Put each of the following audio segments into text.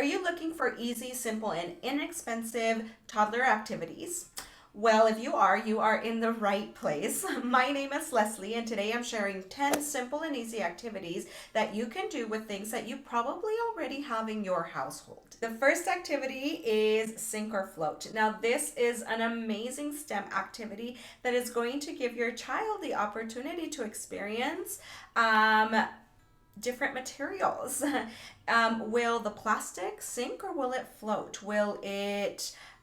Are you looking for easy, simple, and inexpensive toddler activities? Well, if you are in the right place. My name is Leslie, and today I'm sharing 10 simple and easy activities that you can do with things that you probably already have in your household. The first activity is sink or float. Now, this is an amazing STEM activity that is going to give your child the opportunity to experience different materials. Will the plastic sink or will it float? Will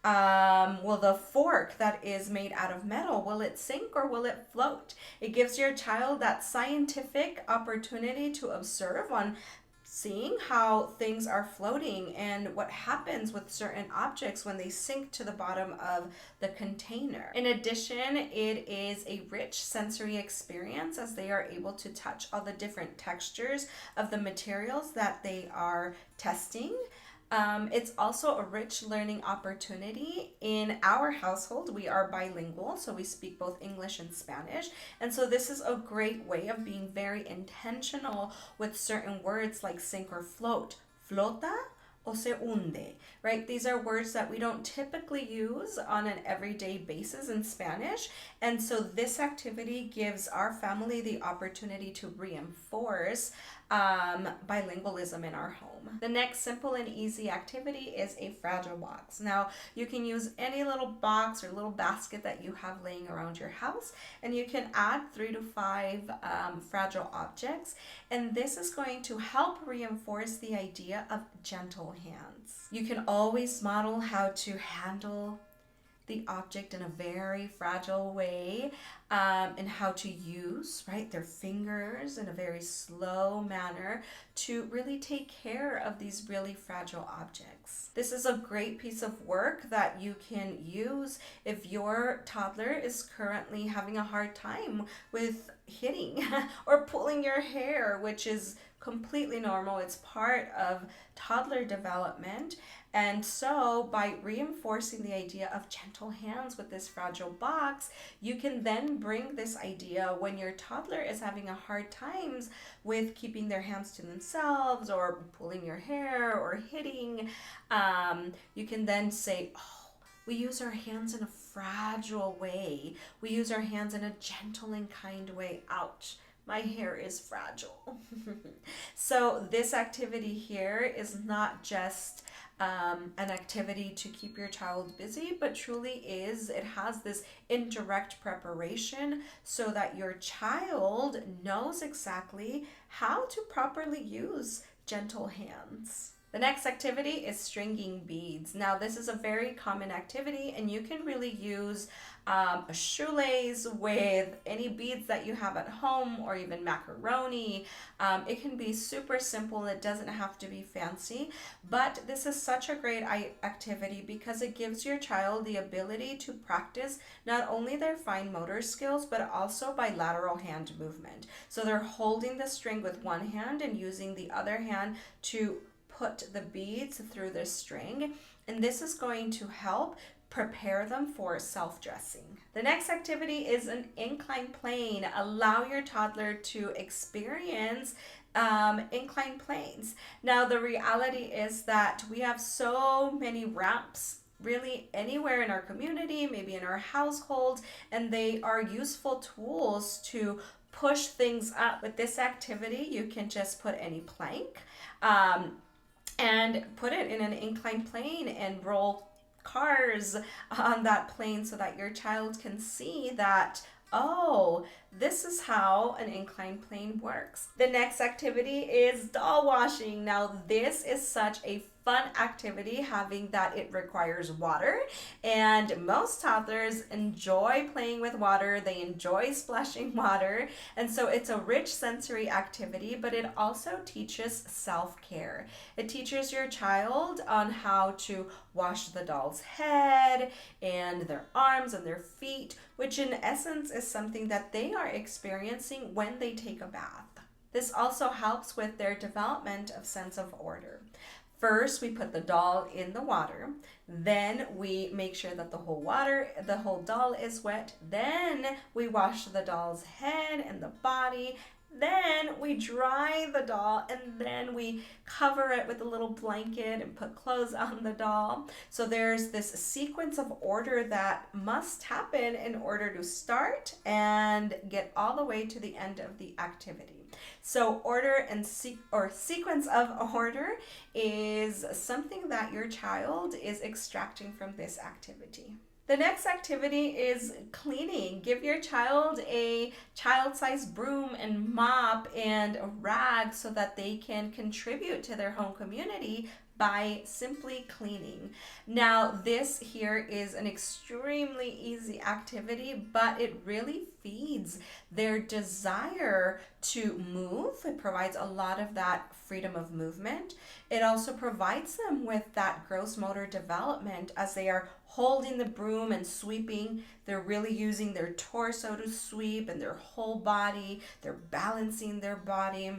the fork that is made out of metal, will it sink or will it float? It gives your child that scientific opportunity to observe on seeing how things are floating and what happens with certain objects when they sink to the bottom of the container. In addition, it is a rich sensory experience as they are able to touch all the different textures of the materials that they are testing. It's also a rich learning opportunity. In our household, we are bilingual, so we speak both English and Spanish. And so this is a great way of being very intentional with certain words like sink or float. Flota o se hunde, right? These are words that we don't typically use on an everyday basis in Spanish. And so this activity gives our family the opportunity to reinforce bilingualism in our home. The next simple and easy activity is a fragile box. Now, you can use any little box or little basket that you have laying around your house, and you can add 3 to 5 fragile objects, and this is going to help reinforce the idea of gentle hands. You can always model how to handle the object in a very fragile way, and how to use, right, their fingers in a very slow manner to really take care of these really fragile objects. This is a great piece of work that you can use if your toddler is currently having a hard time with hitting or pulling your hair, which is completely normal. It's part of toddler development. And so by reinforcing the idea of gentle hands with this fragile box, you can then bring this idea when your toddler is having a hard times with keeping their hands to themselves or pulling your hair or hitting. You can then say, oh, we use our hands in a fragile way. We use our hands in a gentle and kind way. Ouch. My hair is fragile. So this activity here is not just an activity to keep your child busy, but truly it has this indirect preparation so that your child knows exactly how to properly use gentle hands. The next activity is stringing beads. Now, this is a very common activity, and you can really use a shoelace with any beads that you have at home, or even macaroni. It can be super simple. It doesn't have to be fancy, but this is such a great activity because it gives your child the ability to practice not only their fine motor skills, but also bilateral hand movement. So they're holding the string with one hand and using the other hand to put the beads through the string, and this is going to help prepare them for self-dressing. The next activity is an incline plane. Allow your toddler to experience incline planes. Now, the reality is that we have so many ramps really anywhere in our community, maybe in our household, and they are useful tools to push things up. With this activity, you can just put any plank and put it in an incline plane and roll cars on that plane so that your child can see that, oh, this is how an incline plane works. The next activity is doll washing. Now, this is such a fun activity, having that it requires water, and most toddlers enjoy playing with water. They enjoy splashing water, and so it's a rich sensory activity, but it also teaches self-care. It teaches your child on how to wash the doll's head and their arms and their feet, which in essence is something that they are experiencing when they take a bath. This also helps with their development of sense of order. First, we put the doll in the water. Then we make sure that the whole doll is wet. Then we wash the doll's head and the body Then we dry the doll and then we cover it with a little blanket and put clothes on the doll. So there's this sequence of order that must happen in order to start and get all the way to the end of the activity. So order and sequence of order is something that your child is extracting from this activity. The next activity is cleaning. Give your child a child-sized broom and mop and a rag so that they can contribute to their home community by simply cleaning. Now, this here is an extremely easy activity, but it really feeds their desire to move. It provides a lot of that freedom of movement. It also provides them with that gross motor development as they are holding the broom and sweeping. They're really using their torso to sweep and their whole body. They're balancing their body.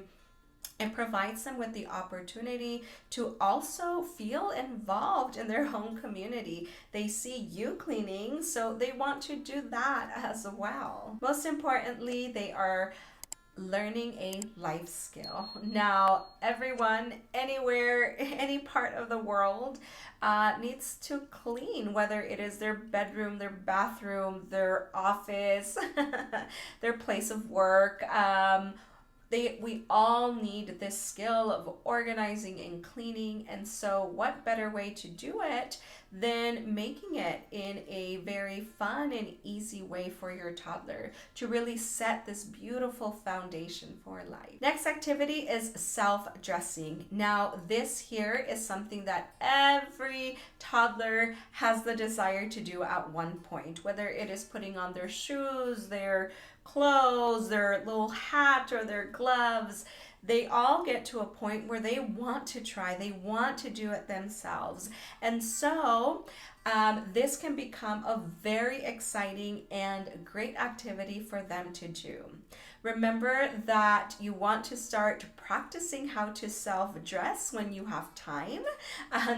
It provides them with the opportunity to also feel involved in their home community. They see you cleaning, so they want to do that as well. Most importantly, they are learning a life skill. Now, everyone, anywhere, any part of the world needs to clean, whether it is their bedroom, their bathroom, their office, their place of work. We all need this skill of organizing and cleaning, and so what better way to do it than making it in a very fun and easy way for your toddler to really set this beautiful foundation for life. Next activity is self-dressing. Now, this here is something that every toddler has the desire to do at one point, whether it is putting on their shoes, their clothes, their little hat, or their gloves. They all get to a point where they want to try, they want to do it themselves. And so this can become a very exciting and great activity for them to do. Remember that you want to start practicing how to self-dress when you have time,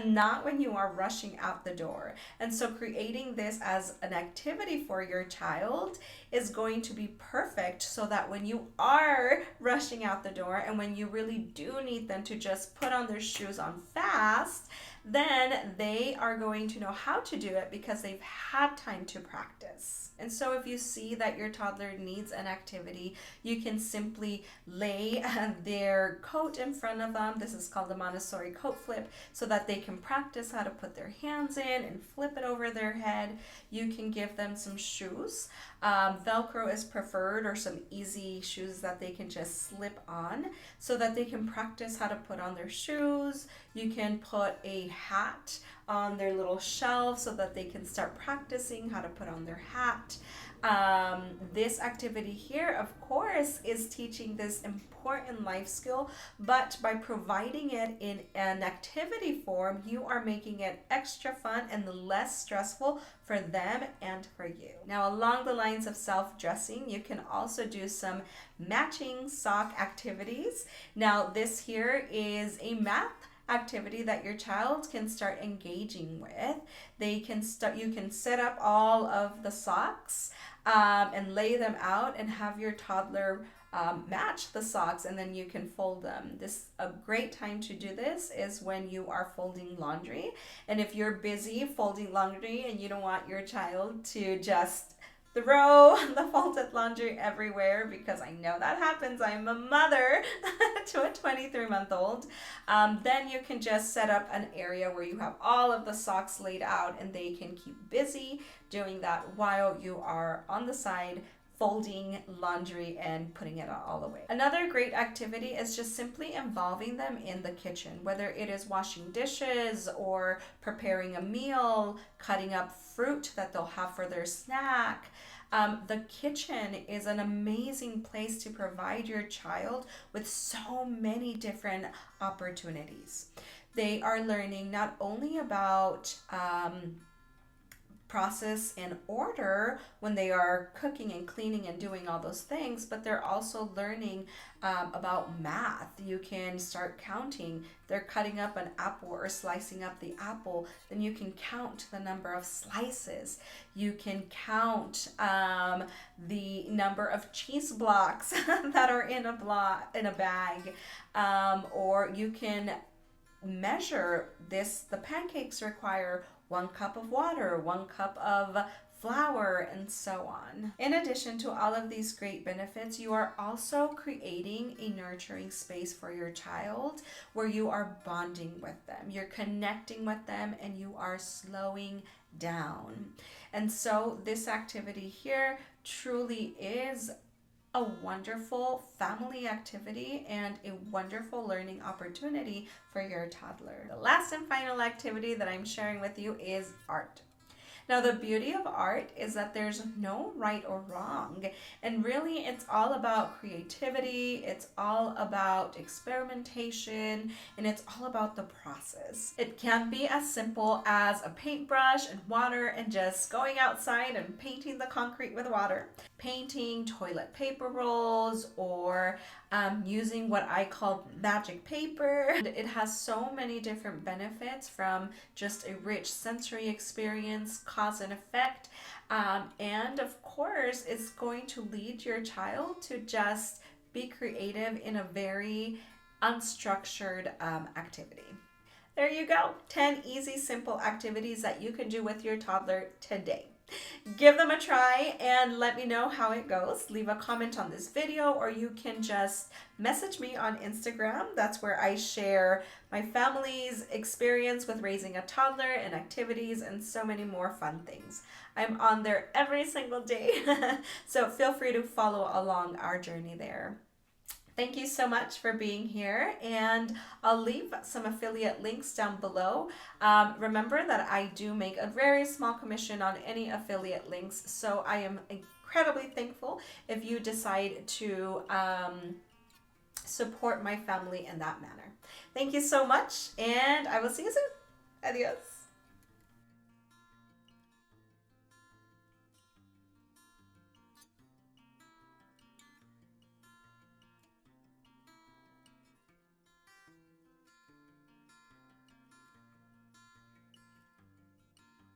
not when you are rushing out the door. And so creating this as an activity for your child is going to be perfect so that when you are rushing out the door and when you really do need them to just put on their shoes on fast, then they are going to know how to do it because they've had time to practice. And so if you see that your toddler needs an activity, you can simply lay their coat in front of them. This is called the Montessori coat flip, so that they can practice how to put their hands in and flip it over their head. You can give them some shoes. Velcro is preferred, or some easy shoes that they can just slip on so that they can practice how to put on their shoes. You can put a hat on their little shelf so that they can start practicing how to put on their hat. This activity here, of course, is teaching this important life skill, but by providing it in an activity form, you are making it extra fun and less stressful for them and for you. Now, along the lines of self-dressing, you can also do some matching sock activities. Now, this here is a math activity that your child can start engaging with. You can set up all of the socks and lay them out and have your toddler match the socks, and then you can fold them. A great time to do this is when you are folding laundry. And if you're busy folding laundry and you don't want your child to just throw the folded laundry everywhere, because I know that happens. I'm a mother to a 23-month-old. Then you can just set up an area where you have all of the socks laid out, and they can keep busy doing that while you are on the side folding laundry and putting it all away. Another great activity is just simply involving them in the kitchen, whether it is washing dishes or preparing a meal, cutting up fruit that they'll have for their snack. The kitchen is an amazing place to provide your child with so many different opportunities. They are learning not only about process in order when they are cooking and cleaning and doing all those things, but they're also learning about math. You can start counting. They're cutting up an apple or slicing up the apple, then you can count the number of slices. You can count the number of cheese blocks that are in a bag, or you can measure this. The pancakes require 1 cup of water, 1 cup of flour, and so on. In addition to all of these great benefits, you are also creating a nurturing space for your child where you are bonding with them, you're connecting with them, and you are slowing down. And so this activity here truly is a wonderful family activity and a wonderful learning opportunity for your toddler. The last and final activity that I'm sharing with you is art. Now, the beauty of art is that there's no right or wrong, and really it's all about creativity, it's all about experimentation, and it's all about the process. It can be as simple as a paintbrush and water and just going outside and painting the concrete with water, painting toilet paper rolls, or using what I call magic paper. It has so many different benefits, from just a rich sensory experience, cause and effect, and of course it's going to lead your child to just be creative in a very unstructured activity. There you go, 10 easy, simple activities that you can do with your toddler today. Give them a try and let me know how it goes. Leave a comment on this video, or you can just message me on Instagram. That's where I share my family's experience with raising a toddler and activities and so many more fun things. I'm on there every single day, so feel free to follow along our journey there. Thank you so much for being here, and I'll leave some affiliate links down below. Remember that I do make a very small commission on any affiliate links, so I am incredibly thankful if you decide to support my family in that manner. Thank you so much, and I will see you soon. Adios.